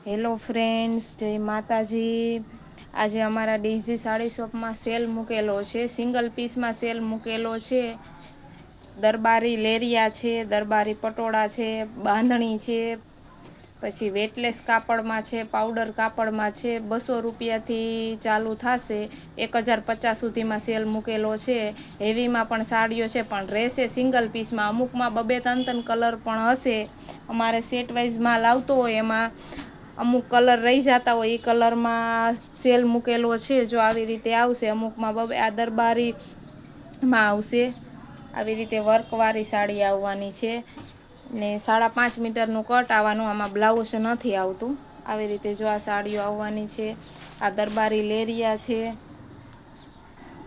Hello friends, જય માતાજી। આજે અમારા ડેઝી સાડી શોપમાં સેલ મૂકેલો છે, સિંગલ પીસમાં સેલ મૂકેલો છે। દરબારી લેરિયા છે, દરબારી પટોળા છે, બાંધણી છે, પછી વેટલેસ કાપડમાં છે, પાવડર કાપડમાં છે। 200 રૂપિયાથી ચાલુ થશે, 1050 સુધીમાં સેલ મૂકેલો છે। હેવીમાં પણ સાડીઓ છે, પણ રહેશે સિંગલ પીસમાં। અમુકમાં 2-3 કલર પણ હશે। અમારે સેટ વાઇઝ માલ આવતો હોય એમાં અમુક કલર રહી જતા હોય, એ કલરમાં સેલ મૂકેલો છે। જો આવી રીતે આવશે, અમુકમાં આ દરબારીમાં આવશે, આવી રીતે વર્કવાળી સાડી આવવાની છે ને 5.5 મીટરનું કટ આવવાનું। આમાં બ્લાઉઝ નથી આવતું। આવી રીતે જો આ સાડીઓ આવવાની છે। આ દરબારી લેરિયા છે,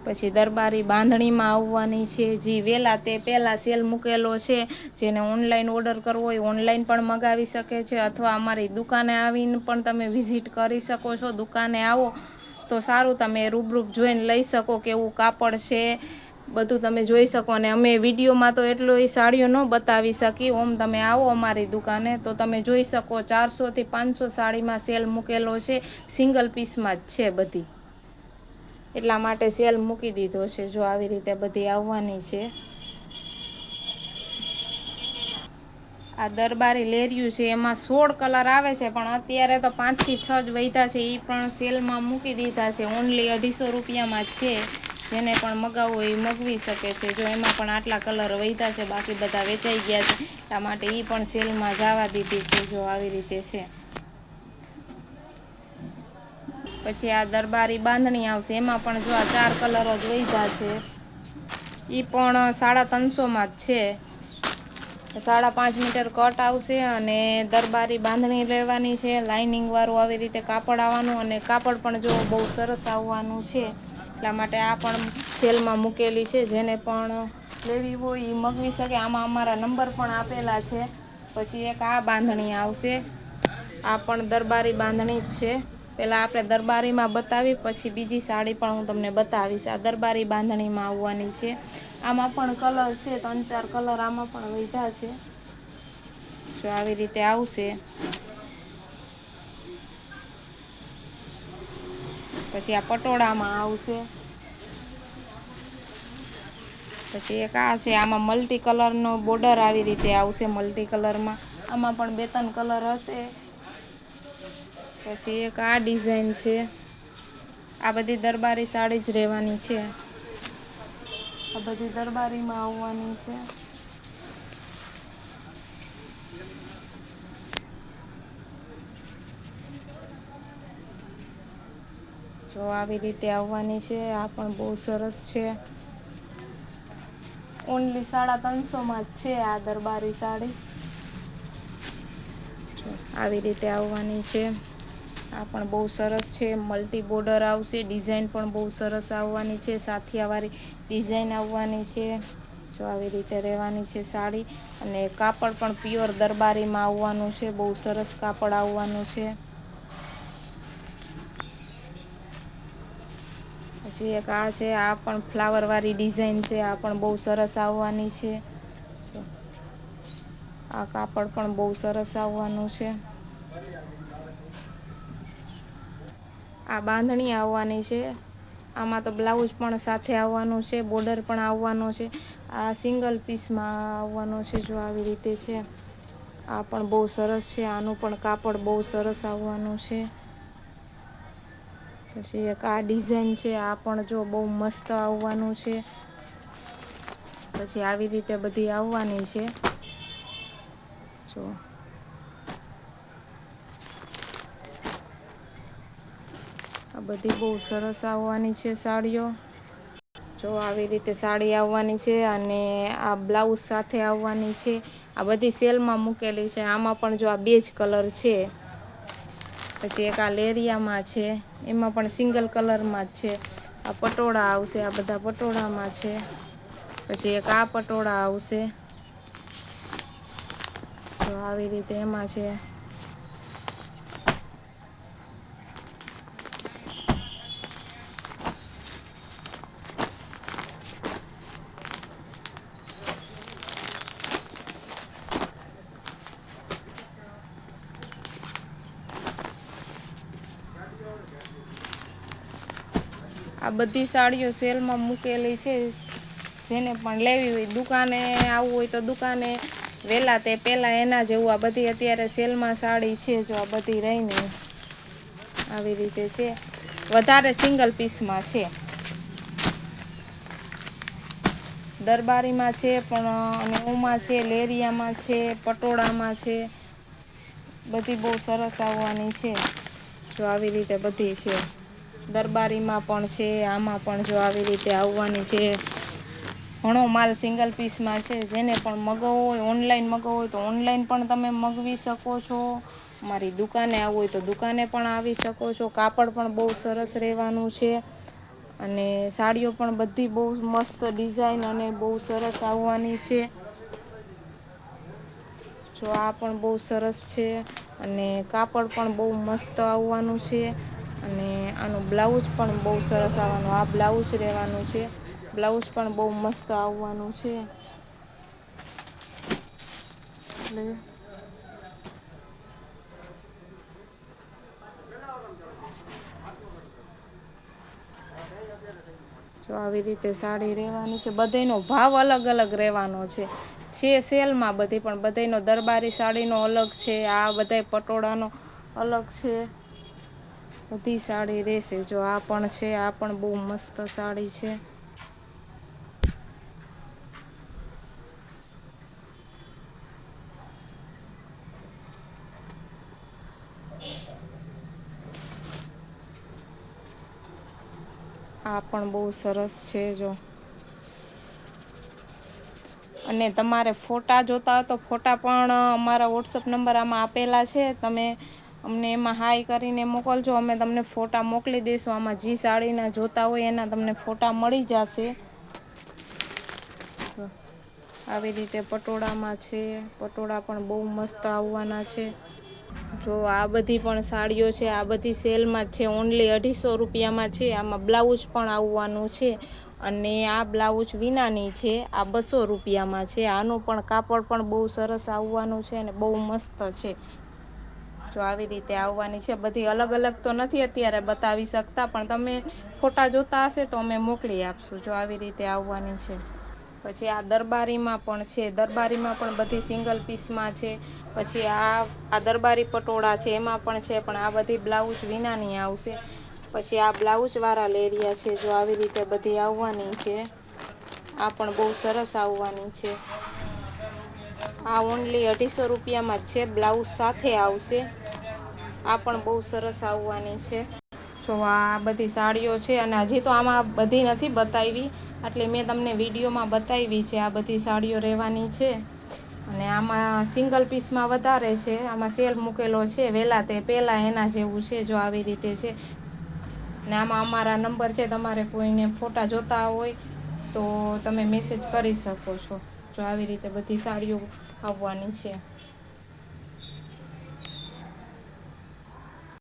પછી દરબારી બાંધણીમાં આવવાની છે। જે વહેલા તે પહેલાં સેલ મૂકેલો છે, જેને ઓનલાઈન ઓર્ડર કરવો હોય ઓનલાઈન પણ મગાવી શકે છે, અથવા અમારી દુકાને આવીને પણ તમે વિઝિટ કરી શકો છો। દુકાને આવો તો સારું, તમે રૂબરૂપ જોઈને લઈ શકો, કેવું કાપડ છે બધું તમે જોઈ શકો। અને અમે વિડીયોમાં તો એટલો એ સાડીઓ ન બતાવી શકી। ઓમ તમે આવો અમારી દુકાને તો તમે જોઈ શકો। 400થી 500 સાડીમાં સેલ મૂકેલો છે, સિંગલ પીસમાં જ છે બધી, એટલા માટે સેલ મૂકી દીધો છે। જો આવી રીતે બધી આવવાની છે। આ દરબારી લેરિયું છે, એમાં 16 કલર આવે છે, પણ અત્યારે તો 5 થી 6 જ વધ્યા છે, એ પણ સેલમાં મૂકી દીધા છે। ઓનલી 250 રૂપિયામાં છે। જેને પણ મગાવવું હોય એ મગવી શકે છે। જો એમાં પણ આટલા કલર વધ્યા છે, બાકી બધા વેચાઈ ગયા છે, એટલા માટે એ પણ સેલમાં જવા દીધી છે। જો આવી રીતે છે। પછી આ દરબારી બાંધણી આવશે, એમાં પણ જો આ 4 કલર જ વધ્યા છે, એ પણ 350માં જ છે। 5.5 મીટર કટ આવશે અને દરબારી બાંધણી લેવાની છે, લાઇનિંગ વાળું આવી રીતે કાપડ આવવાનું, અને કાપડ પણ જો બહુ સરસ આવવાનું છે, એટલા માટે આ પણ સેલમાં મૂકેલી છે। જેને પણ લેવી હોય એ મગવી શકે। આમાં અમારા નંબર પણ આપેલા છે। પછી એક આ બાંધણી આવશે, આ પણ દરબારી બાંધણી જ છે। પહેલાં આપણે દરબારીમાં બતાવી, પછી બીજી સાડી પણ હું તમને બતાવીશ। આ દરબારી બાંધણીમાં આવવાની છે। આમાં પણ કલર છે, 3-4 કલર આમાં પણ વધ્યા છે। જો આવી રીતે આવશે। પછી આ પટોળામાં આવશે। પછી એક આ છે, આમાં મલ્ટી કલરનો બોર્ડર આવી રીતે આવશે, મલ્ટી કલરમાં। આમાં પણ 2-3 કલર હશે। પછી એક આ ડિઝાઇન છે। આ બધી દરબારી સાડી જ રહેવાની છે। આ બધી દરબારીમાં આવવાની છે। જો આવી રીતે આવવાની છે। આ પણ બહુ સરસ છે। ઓનલી 350માં જ છે આ દરબારી સાડી। જો આવી રીતે આવવાની છે। આ પણ બહુ સરસ છે, મલ્ટી બોર્ડર આવશે, ડિઝાઇન પણ બહુ સરસ આવવાની છે, સાથિયાવાળી ડિઝાઇન આવવાની છે। જો આવી રીતે રહેવાની છે સાડી, અને કાપડ પણ પ્યોર દરબારીમાં આવવાનું છે, બહુ સરસ કાપડ આવવાનું છે। પછી એક આ છે, આ પણ ફ્લાવરવાળી ડિઝાઇન છે, આ પણ બહુ સરસ આવવાની છે। આ કાપડ પણ બહુ સરસ આવવાનું છે। આ બાંધણી આવવાની છે। આમાં તો બ્લાઉઝ પણ સાથે આવવાનું છે, બોર્ડર પણ આવવાનો છે। આ સિંગલ પીસમાં આવવાનો છે। જો આવી રીતે છે। આ પણ બહુ સરસ છે। આનું પણ કાપડ બહુ સરસ આવવાનું છે। પછી એક આ ડિઝાઇન છે, આ પણ જો બહુ મસ્ત આવવાનું છે। પછી આવી રીતે બધી આવવાની છે। જો આ બધી બહુ સરસ આવવાની છે સાડીઓ। જો આવી રીતે સાડી આવવાની છે, અને આ બ્લાઉઝ સાથે આવવાની છે। આ બધી સેલમાં મૂકેલી છે। આમાં પણ જો આ 2 જ કલર છે। પછી એક આ લેરિયામાં છે, એમાં પણ સિંગલ કલરમાં જ છે। આ પટોળા આવશે, આ બધા પટોળામાં છે। પછી એક આ પટોળા આવશે, જો આવી રીતે એમાં છે। આ બધી સાડીઓ સેલમાં મૂકેલી છે, જેને પણ લેવી હોય દુકાને આવવું હોય તો દુકાને વહેલા તે પહેલાં એના જેવું આ બધી અત્યારે સેલમાં સાડી છે. જો આ બધી રહીને આવી રીતે છે, વધારે સિંગલ પીસમાં છે. દરબારીમાં છે પણ અને ઓમાં છે, લેરિયામાં છે, પટોળામાં છે, બધી બહુ સરસ આવવાની છે. જો આવી રીતે બધી છે, દરબારીમાં પણ છે, આમાં પણ જો આવી રીતે આવવાની છે. ઘણો માલ સિંગલ પીસમાં છે. જેને પણ મગાવવો હોય, ઓનલાઈન મગાવવો હોય તો ઓનલાઈન પણ તમે મગાવી શકો છો. મારી દુકાને આવવું હોય તો દુકાને પણ આવી શકો છો. કાપડ પણ બહુ સરસ રહેવાનું છે અને સાડીઓ પણ બધી બહુ મસ્ત ડિઝાઇન અને બહુ સરસ આવવાની છે. જો આ પણ બહુ સરસ છે અને કાપડ પણ બહુ મસ્ત આવવાનું છે અને આનું બ્લાઉઝ પણ બહુ સરસ આવવાનું. આ બ્લાઉઝ રહેવાનું છે, બ્લાઉઝ પણ બહુ મસ્ત આવવાનું છે. એટલે જો આવી રીતે સાડી રહેવાની છે. બધાનો ભાવ અલગ અલગ રહેવાનો છે સેલમાં બધી, પણ બધાનો દરબારી સાડીનો અલગ છે, આ બધા પટોળાનો અલગ છે. બધી સાડી રહેશે. જો આ પણ છે, આ પણ બહુ મસ્ત સાડી છે. આ પણ બહુ સરસ છે. જો અને તમારે ફોટા જોતા હોય તો ફોટા પણ અમારા વોટ્સઅપ નંબર આમાં આપેલા છે. તમે અમને એમાં હાઈ કરીને મોકલજો, અમે તમને ફોટા મોકલી દઈશું. આમાં જે સાડીના જોતા હોય એના તમને ફોટા મળી જશે. આવી રીતે પટોળામાં છે, પટોળા પણ બહુ મસ્ત આવવાના છે. જો આ બધી પણ સાડીઓ છે, આ બધી સેલમાં છે, ઓનલી 250 રૂપિયામાં છે. આમાં બ્લાઉઝ પણ આવવાનું છે અને આ બ્લાઉઝ વિનાની છે, આ 200 રૂપિયામાં છે. આનું પણ કાપડ પણ બહુ સરસ આવવાનું છે અને બહુ મસ્ત છે. જો આવી રીતે આવવાની છે. બધી અલગ અલગ તો નથી અત્યારે બતાવી શકતા, પણ તમે ફોટા જોતા હશે તો અમે મોકલી આપશું. જો આવી રીતે આવવાની છે. પછી આ દરબારીમાં પણ છે, દરબારીમાં પણ બધી સિંગલ પીસમાં છે. પછી આ દરબારી પટોળા છે, એમાં પણ છે, પણ આ બધી બ્લાઉઝ વિનાની આવશે. પછી આ બ્લાઉઝવાળા લેરિયા છે. જો આવી રીતે બધી આવવાની છે. આ પણ બહુ સરસ આવવાની છે. આ ઓનલી 250 રૂપિયામાં જ છે, બ્લાઉઝ સાથે આવશે. આ પણ બહુ સરસ આવવાની છે. જો આ બધી સાડીઓ છે અને હજી તો આમાં બધી નથી બતાવી, એટલે મેં તમને વિડીયોમાં બતાવી છે. આ બધી સાડીઓ રહેવાની છે અને આમાં સિંગલ પીસમાં વધારે છે. આમાં સેલ મૂકેલો છે, વહેલા તે પહેલાં એના જેવું છે. જો આવી રીતે છે ને આમાં અમારા નંબર છે. તમારે કોઈને ફોટા જોતા હોય તો તમે મેસેજ કરી શકો છો. જો આવી રીતે બધી સાડીઓ આવવાની છે.